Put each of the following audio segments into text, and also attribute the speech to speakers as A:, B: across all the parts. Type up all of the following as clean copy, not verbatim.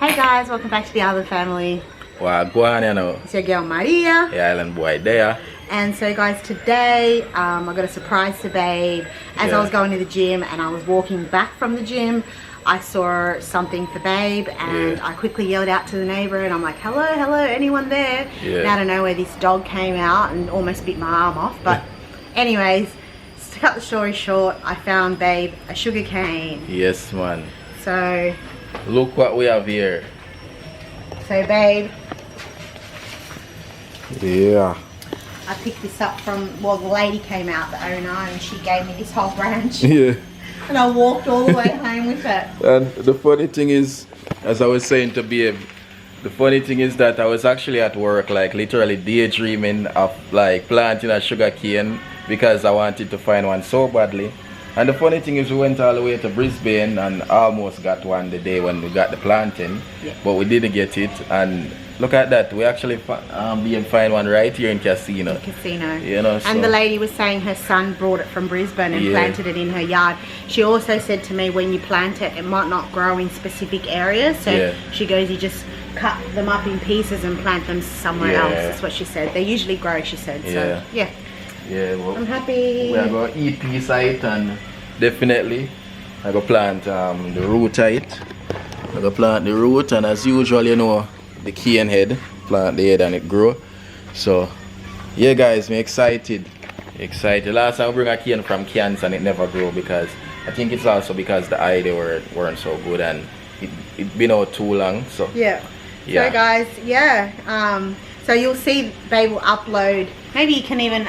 A: Hey guys, welcome back to the Island Family.
B: Wagwan, you know.
A: It's your girl Maria.
B: The island boy there.
A: And so guys, today I got a surprise to Babe. As I was going to the gym and I was walking back from the gym, I saw something for Babe and I quickly yelled out to the neighbour and I'm like, hello, hello, anyone there? And out of nowhere this dog came out and almost bit my arm off. But anyways, to cut the story short, I found Babe a sugar cane.
B: Yes, man.
A: So
B: look what we have here.
A: So Babe,
B: yeah,
A: I picked this up from, well, the lady came out, the owner, and she gave me this whole branch.
B: Yeah.
A: And I walked all the way home with it.
B: And the funny thing is, as I was saying to Babe, the funny thing is that I was actually at work, like literally daydreaming of like planting a sugar cane because I wanted to find one so badly. And the funny thing is, we went all the way to Brisbane and almost got one the day when we got the planting, but we didn't get it. And look at that, we actually find one right here in Casino. You know,
A: and the lady was saying her son brought it from Brisbane and planted it in her yard. She also said to me, when you plant it, it might not grow in specific areas. So she goes, you just cut them up in pieces and plant them somewhere else. That's what she said. They usually grow, she said. So yeah. Yeah, well, I'm happy.
B: We are going to eat piece of it, and definitely I go plant the root of it. I go plant the root, and as usual, you know, the cane head, plant the head and it grow. So yeah guys, I'm excited. Last time I bring a cane from Cairns and it never grew because I think it's also because the idea weren't so good and it been out too long. So
A: so guys, so you'll see Babe will upload, maybe you can even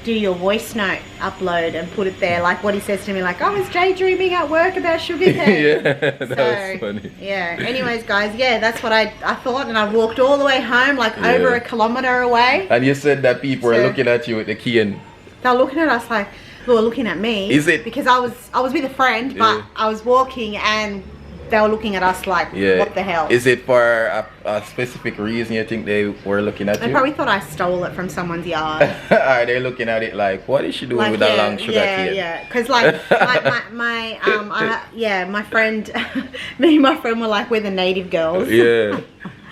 A: do your voice note upload and put it there, like what he says to me, like, I was daydreaming at work about sugar cane.
B: That was funny.
A: Anyways guys, that's what I thought, and I walked all the way home, like over a kilometre away.
B: And you said that people were looking at you with the cane.
A: They were looking at us like, they were looking at me.
B: Is it?
A: Because I was with a friend, but I was walking and they were looking at us like, what the hell?
B: Is it for a specific reason you think they were looking at you?
A: They probably thought I stole it from someone's yard.
B: Are they looking at it like, what is she doing with that long sugar cane?
A: Yeah, because like my friend, me and my friend were like, we're the native girls.
B: Yeah.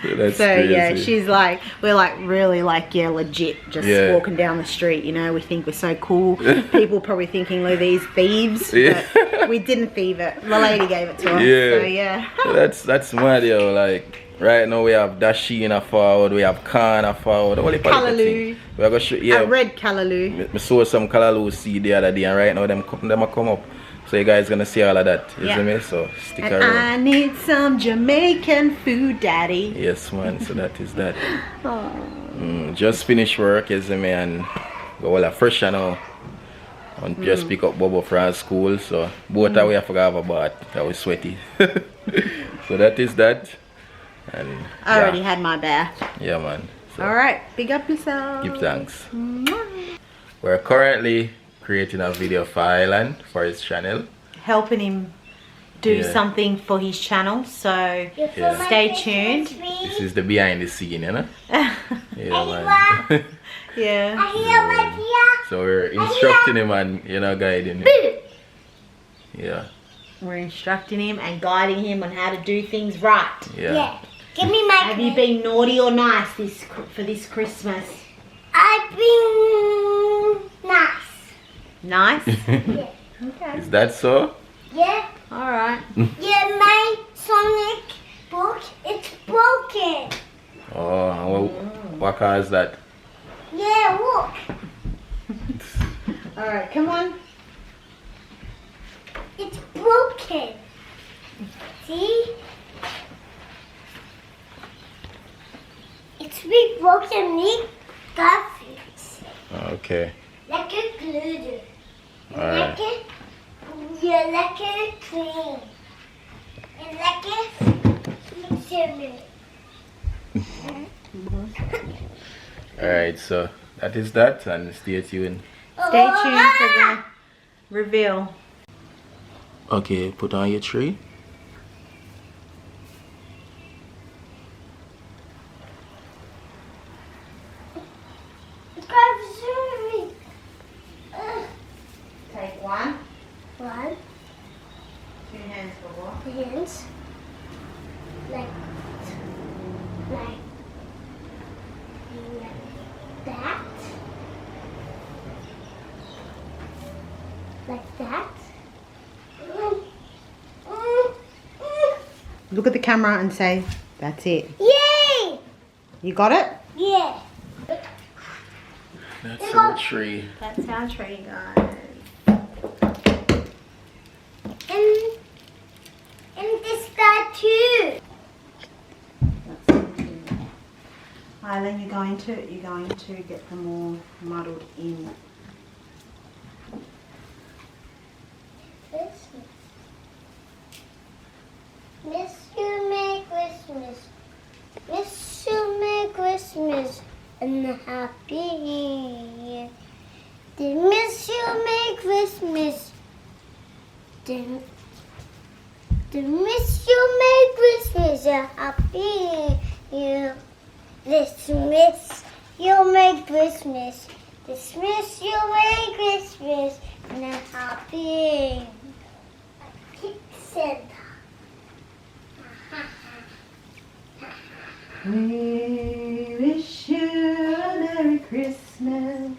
B: That's crazy.
A: She's like, we're like really like legit just walking down the street, you know, we think we're so cool. People probably thinking, look, these thieves, but we didn't thieve it. The lady gave it to us. So that's mad, yo. Like right now we have Dashi in a forward, we have Khan a forward, Callaloo.
B: We are gonna show,
A: I read Callaloo.
B: We saw some Callaloo seed the other day, and right now them are come up. So you guys gonna see all of that, you see me? So stick around.
A: I need some Jamaican food, daddy.
B: Yes man, so that is that. Just finish work, you see me, and go all fresh now. And just pick up Bobo from school, so both of we have to have a bath, that was sweaty. So that is that. And
A: I already had my bath.
B: Yeah man. So
A: alright, big up yourself.
B: Give thanks. We're currently creating a video for Island for his channel,
A: helping him do something for his channel, so stay tuned.
B: This is the behind the scene, you know. Man. So we're instructing him and guiding him.
A: We're instructing him and guiding him on how to do things right.
C: Give me my.
A: Have you been naughty or nice for this Christmas?
C: I've been nice.
A: Nice?
C: Yeah.
A: Okay.
B: Is that so?
C: Yeah.
A: Alright.
C: Yeah, my Sonic book, it's broken.
B: Oh, what car is that?
C: Yeah, look.
A: Alright, come on.
C: It's broken. See? It's been broken, me. Graphics.
B: Okay.
C: Lekker kleuren.
B: Alright.
C: Lekker clean. En lekker flexibel.
B: Alright, so that is that, and stay tuned.
A: Stay tuned for the reveal.
B: Okay, put on your tree.
A: Take one.
C: One.
A: Two hands for what?
C: Hands. Like
A: Look at the camera and say, that's it.
C: Yay!
A: You got it?
C: Yeah.
B: That's our tree.
A: That's our tree, guys.
C: And this guy too.
A: Isla, you're going to get them all muddled in.
C: Christmas. Miss you Merry Christmas. Miss you Merry Christmas and a Happy Year. They miss you Merry Christmas. They miss you Merry Christmas and Happy Year. Dismiss you Merry Christmas. Dismiss you Merry Christmas and a Happy Year. Santa.
A: We wish you a Merry Christmas.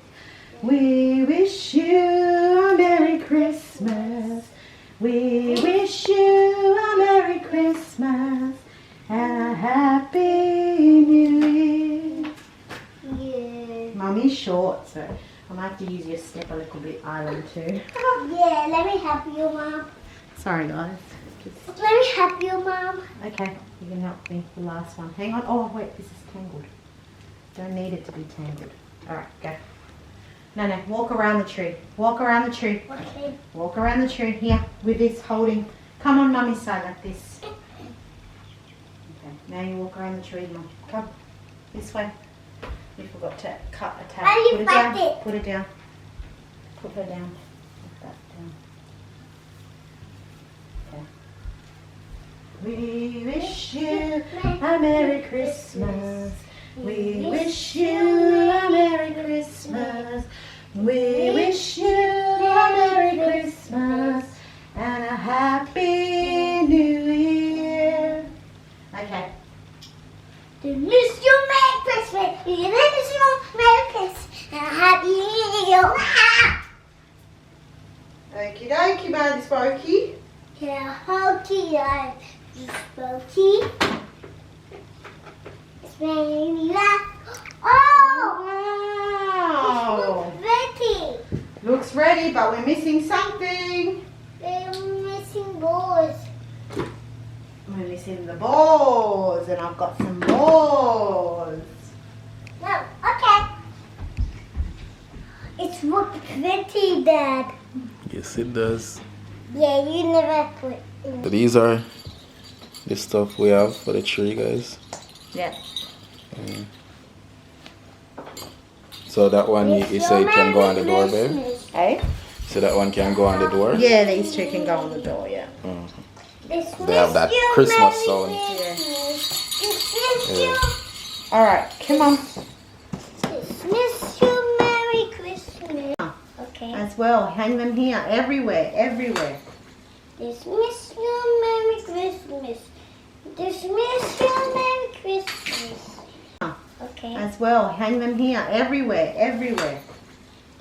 A: We wish you a Merry Christmas. We wish you a Merry Christmas and a Happy New Year.
C: Yeah.
A: Mummy's short, so I might have to use your step a little bit, Island, too.
C: Yeah, let me help you, Mom.
A: Sorry, guys.
C: Let me help you, Mom.
A: Okay, you can help me with the last one. Hang on. Oh, wait, this is tangled. Don't need it to be tangled. All right, go. No, walk around the tree. Walk around the tree.
C: Okay.
A: Walk around the tree here with this holding. Come on, Mummy's side like this. Okay, now you walk around the tree, Mum. Come, this way. You forgot to cut a tag.
C: How do you
A: Put it
C: cut
A: down.
C: it?
A: Put it down. Put her down. Put that down. Okay. We wish you a Merry Christmas. We wish you a Merry Christmas. We wish you a Merry Christmas and a Happy New Year. Okay.
C: To miss you Merry Christmas. You miss you Merry Christmas and a Happy Year.
A: Okie dokie, Buddy Sparky.
C: Yeah, hokey, spooky. It's baby laugh. Oh!
A: Wow.
C: Ready.
A: Looks ready, but we're missing something.
C: They're missing balls.
A: We're missing the balls, and I've got some balls.
C: No, okay. It's look pretty, Dad.
B: Yes, it does.
C: Yeah, you never put
B: So these are the stuff we have for the tree, guys.
A: Yeah.
B: So that one you say can go on the door, babe?
A: Hey?
B: So that one can go on the door?
A: Yeah, these two can go on the door, yeah.
B: They have that Christmas sound. Yeah.
A: Alright, come on.
C: Dismiss you Merry Christmas. Okay.
A: As well, hang them here, everywhere, everywhere.
C: Dismiss you Merry Christmas. Dismiss you Merry Christmas. Okay.
A: As well, hang them here, everywhere, everywhere.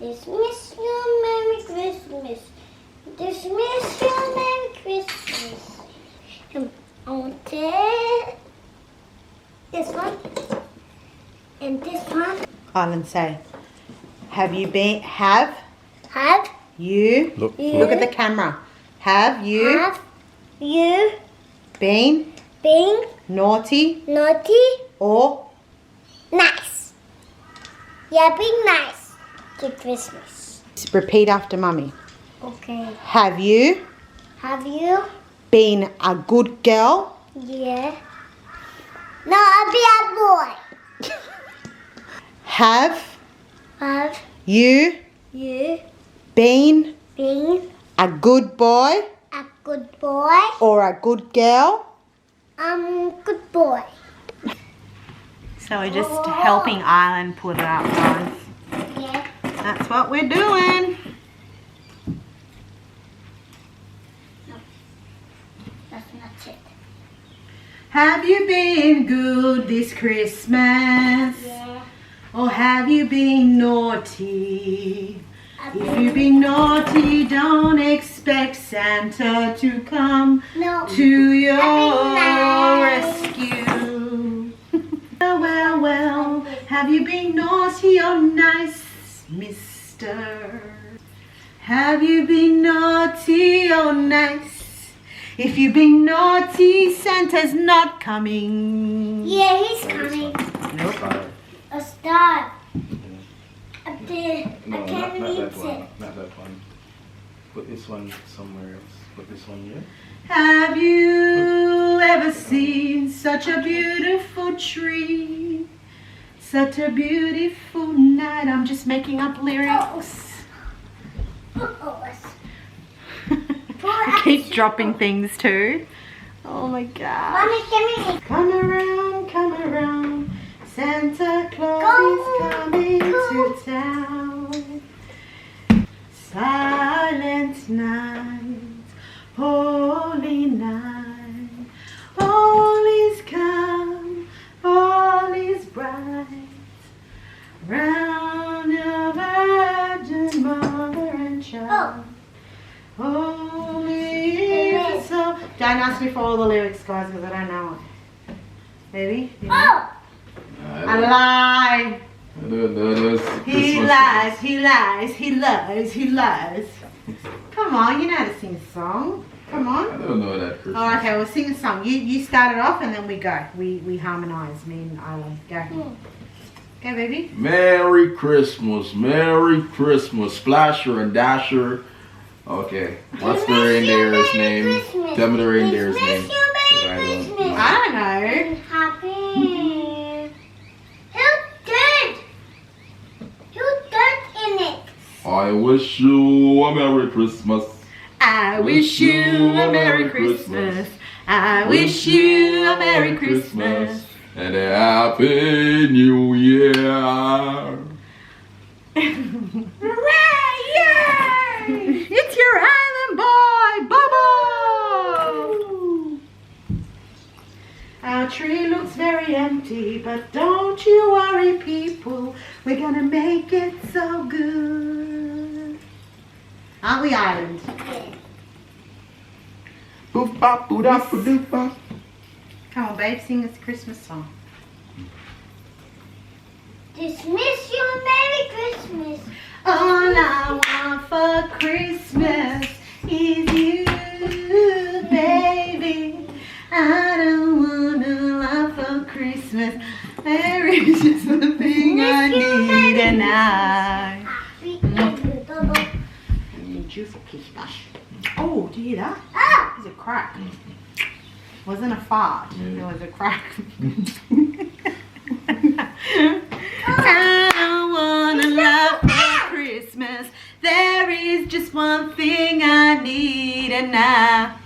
C: Dismiss you Merry Christmas. Dismiss you Merry Christmas. I want this one and this one.
A: Island, say, have you been,
C: Have
A: you,
B: Look,
A: look at the camera. Have you been
C: been
A: naughty
C: naughty?
A: or
C: Nice. Yeah, be nice to Christmas.
A: repeat after Mummy.
C: Okay.
A: Have you
C: Have you?
A: been a good girl?
C: Yeah. No, I'll be a boy.
A: Have
C: Have
A: you
C: you
A: been
C: been
A: a good boy
C: a good boy?
A: or a good girl?
C: Good boy.
A: So we're just helping Island put it up, guys.
C: Yeah.
A: That's what we're doing.
C: That's not it.
A: Have you been good this Christmas?
C: Yeah.
A: Or have you been naughty? If you be naughty, don't expect Santa to come
C: No.
A: to your
C: nice.
A: rescue. Well, well, have you been naughty or nice, mister? Have you been naughty or nice? If you've been naughty, Santa's not coming.
C: Yeah, he's coming.
B: Sorry.
C: A star. Up there.
B: No,
C: I can't
B: not
C: reach
B: that one.
C: it.
B: Not that one. Put this one somewhere else. Put this one here.
A: Have you ever seen such a beautiful tree? Such a beautiful night. I'm just making up lyrics. I keep dropping things too. Oh my god.
C: Mommy, give me.
A: Come around. Santa Claus is coming to town. Silent night, holy night. All is calm, all is bright. Round a virgin mother and child. Holy is so. Don't ask me for all the lyrics, guys, because I don't know it. Baby? You know?
C: Oh!
A: I lie. He
B: Christmas
A: lies, he lies, he lies, he lies. Come on, you know how to sing a song. Come
B: I
A: on.
B: don't know that Christmas.
A: Oh, okay, we'll sing a song. You start it off and then we go. We harmonise, me and Isla. Go. Go, baby.
B: Merry Christmas, Merry Christmas, Splasher and Dasher. Okay, what's the reindeer's name?
C: Christmas.
B: Tell me the reindeer's name.
C: Miss you, Merry
B: I don't
C: Christmas.
B: know.
A: I don't know.
C: Happy. Who dirt? Who dirt in it?
B: I wish you a Merry Christmas.
A: I wish you a Merry Christmas. I wish you a Merry Christmas.
B: And a Happy New Year.
C: Hooray!
A: It's your island boy, Bobo! Our tree looks very empty, but don't you worry, people. We're gonna make it so good. Aren't we, Island?
B: Boof bop boo da boo doo bop.
A: Come on, babe, sing this Christmas song.
C: Dismiss you, Merry Christmas.
A: All I want for Christmas is you, baby. I don't want a lot for Christmas. There is just one thing I need, and I need you for pistache. Oh, do you hear that?
C: Ah!
A: There's a crack. Wasn't a fart. There was a crack. I don't want a lot for Christmas. There is just one thing I need, and I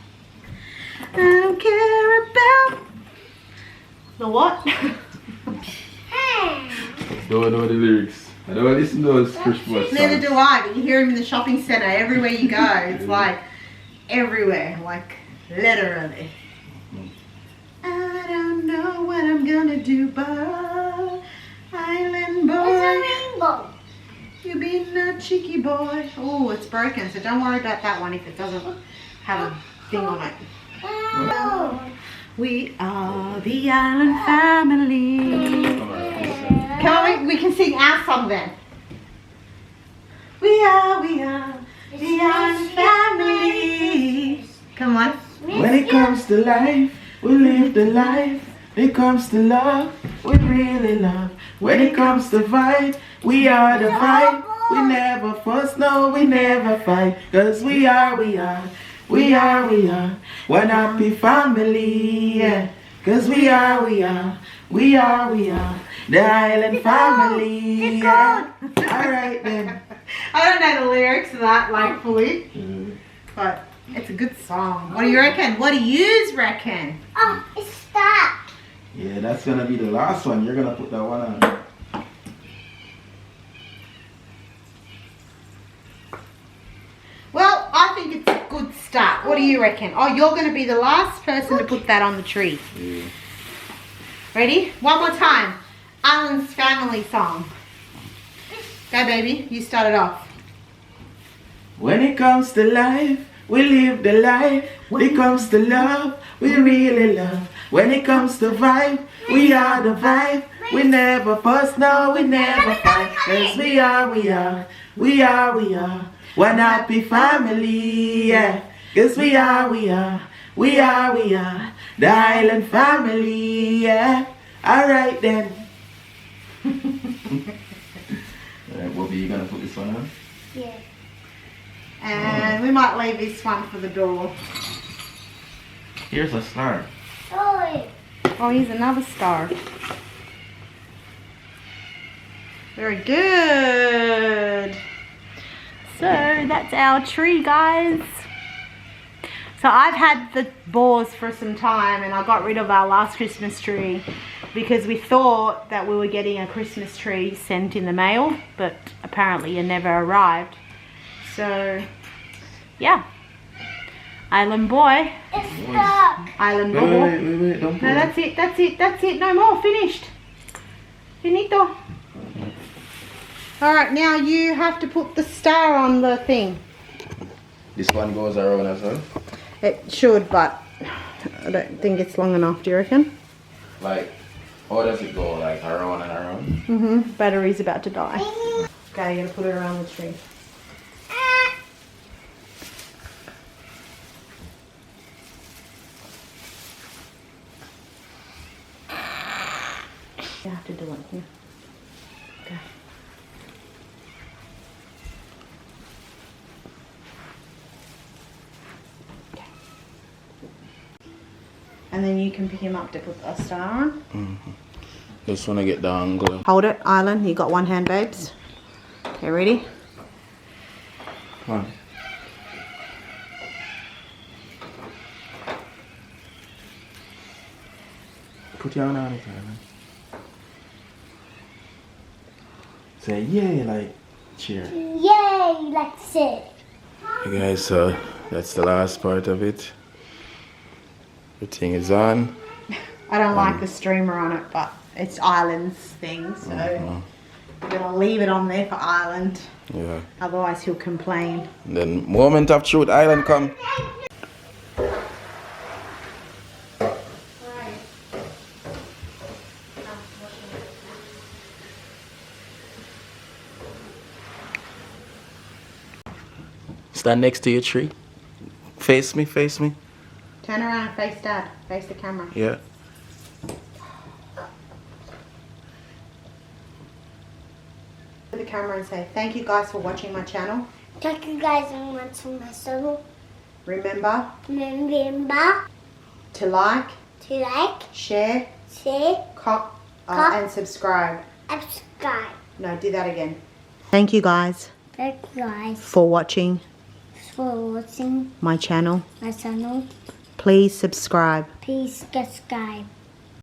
A: don't care about the what?
B: Don't know the lyrics. I don't listen to those Christmas songs.
A: Neither do I, but you hear him in the shopping centre everywhere you go. It's like everywhere, like literally. I don't know what I'm gonna do, but island
C: It's a
A: boy,
C: rainbow.
A: you been a cheeky boy. Oh, it's broken, so don't worry about that one if it doesn't have a thing on it.
C: Oh.
A: We are the island family. Come on, we can sing our song then. We are the island family. Come on.
B: When it comes to life, we live the life. When it comes to love, we really love. When it comes to fight, we are the fight. We never fuss, no, we never fight. Cause we are one happy family. Yeah. Cause we are the island family. Yeah. Alright then.
A: I don't know the lyrics of that like fully, but it's a good song. What do you reckon? What do yous reckon?
C: Oh, it stopped.
B: Yeah, that's gonna be the last one. You're gonna put that one on.
A: Well, I think it's a good start. What do you reckon? Oh, you're going to be the last person to put that on the tree.
B: Yeah.
A: Ready? One more time. Alan's family song. Go, baby. You start it off.
B: When it comes to life, we live the life. When it comes to love, we really love. When it comes to vibe, we are the vibe. We never fuss, no, we never fight. Cause we are one happy family, yeah. Cause we are the island family, yeah. Alright then. Alright, Bobby, you gonna put this one on?
C: Yeah.
A: And we might leave this one for the door.
B: Here's a star.
C: Oh,
A: Oh, here's another star. Very good. So that's our tree, guys. So I've had the boars for some time, and I got rid of our last Christmas tree because we thought that we were getting a Christmas tree sent in the mail, but apparently it never arrived. So yeah, Island boy.
C: stop.
A: Island
B: Wait,
A: boy.
B: wait, don't put
A: No, that's it, no more, finished. Finito. Alright, now you have to put the star on the thing.
B: This one goes around as well?
A: It should, but I don't think it's long enough, do you reckon?
B: Like, how does it go? Like around and around?
A: Battery's about to die. Okay, you're gonna put it around the tree. You have to do it here. Okay. Okay. And then you can pick him up to put a star on.
B: Just wanna get the angle.
A: Hold it, Island. You got one hand, babes. Okay, ready?
B: Come on. Put your hand on it, Island. Say yay, like cheer.
C: Yay, that's it.
B: Hey guys, so that's the last part of it. Everything is on.
A: I don't like the streamer on it, but it's Island's thing, so I'm gonna leave it on there for Island.
B: Yeah.
A: Otherwise, he'll complain.
B: And then moment of truth, Island come. Stand next to your tree. Face me, face me.
A: Turn around and face Dad. Face the camera.
B: Yeah.
A: To the camera and say, thank you guys for watching my channel.
C: Thank you guys so much for my channel.
A: Remember
C: Remember
A: to like,
C: to like,
A: share,
C: share,
A: and subscribe.
C: and subscribe.
A: No, do that again. Thank you guys
C: Thank you guys
A: for watching
C: for watching
A: my channel.
C: my channel.
A: Please subscribe.
C: Please subscribe.